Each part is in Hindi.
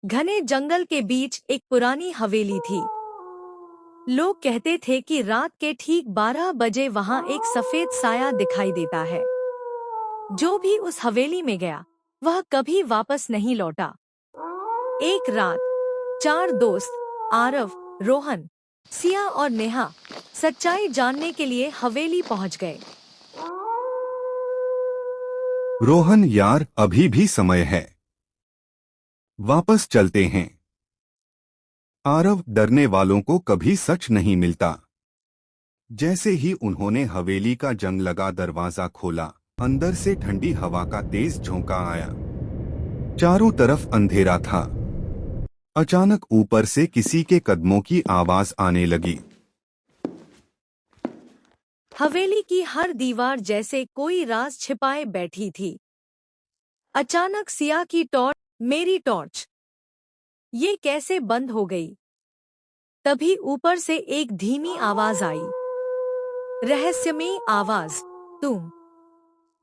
घने जंगल के बीच एक पुरानी हवेली थी। लोग कहते थे कि रात के ठीक 12 बजे वहां एक सफेद साया दिखाई देता है। जो भी उस हवेली में गया वह कभी वापस नहीं लौटा। एक रात 4 दोस्त आरव, रोहन, सिया और नेहा सच्चाई जानने के लिए हवेली पहुंच गए। रोहन, यार अभी भी समय है, वापस चलते हैं। आरव, डरने वालों को कभी सच नहीं मिलता। जैसे ही उन्होंने हवेली का जंग लगा दरवाजा खोला, अंदर से ठंडी हवा का तेज झोंका आया। चारों तरफ अंधेरा था। अचानक ऊपर से किसी के कदमों की आवाज आने लगी। हवेली की हर दीवार जैसे कोई राज छिपाए बैठी थी। अचानक सिया की टॉर्च, मेरी टॉर्च, ये कैसे बंद हो गई? तभी ऊपर से एक धीमी आवाज आई, रहस्यमयी आवाज, तुम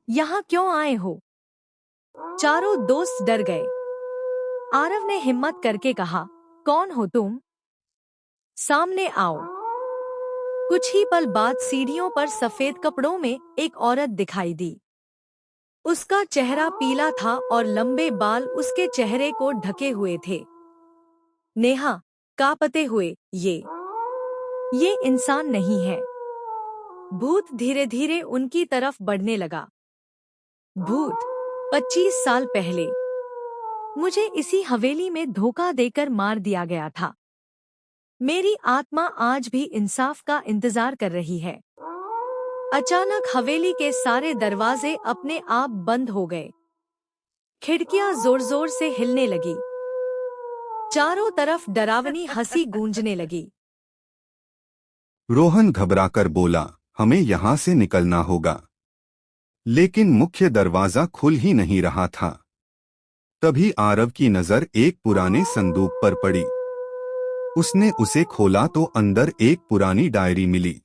यहाँ क्यों आए हो? चारों दोस्त डर गए। आरव ने हिम्मत करके कहा, कौन हो तुम? सामने आओ। कुछ ही पल बाद सीढ़ियों पर सफेद कपड़ों में एक औरत दिखाई दी। उसका चेहरा पीला था और लंबे बाल उसके चेहरे को ढके हुए थे। नेहा, कांपते हुए, ये इंसान नहीं है। भूत धीरे धीरे उनकी तरफ बढ़ने लगा। भूत, 25 साल पहले मुझे इसी हवेली में धोखा देकर मार दिया गया था। मेरी आत्मा आज भी इंसाफ का इंतजार कर रही है। अचानक हवेली के सारे दरवाजे अपने आप बंद हो गए। खिड़कियां जोर जोर से हिलने लगी। चारों तरफ डरावनी हंसी गूंजने लगी। रोहन घबराकर बोला, हमें यहाँ से निकलना होगा। लेकिन मुख्य दरवाजा खुल ही नहीं रहा था। तभी आरव की नजर एक पुराने संदूक पर पड़ी। उसने उसे खोला तो अंदर एक पुरानी डायरी मिली।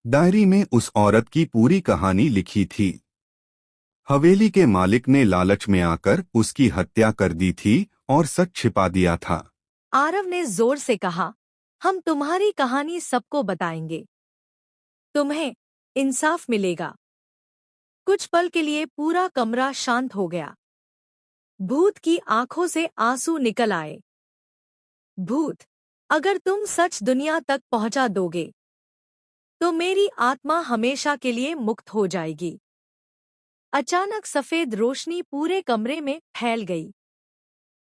डायरी में उस औरत की पूरी कहानी लिखी थी। हवेली के मालिक ने लालच में आकर उसकी हत्या कर दी थी और सच छिपा दिया था। आरव ने जोर से कहा, हम तुम्हारी कहानी सबको बताएंगे। तुम्हें इंसाफ मिलेगा। कुछ पल के लिए पूरा कमरा शांत हो गया। भूत की आंखों से आंसू निकल आए। भूत, अगर तुम सच दुनिया तक पहुंचा दोगे तो मेरी आत्मा हमेशा के लिए मुक्त हो जाएगी। अचानक सफेद रोशनी पूरे कमरे में फैल गई।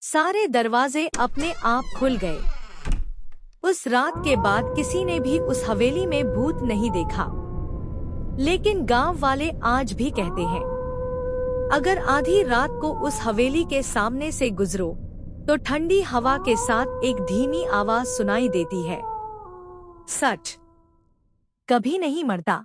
सारे दरवाजे अपने आप खुल गए। उस रात के बाद किसी ने भी उस हवेली में भूत नहीं देखा। लेकिन गांव वाले आज भी कहते हैं, अगर आधी रात को उस हवेली के सामने से गुजरो तो ठंडी हवा के साथ एक धीमी आवाज सुनाई देती है। सच कभी नहीं मरता।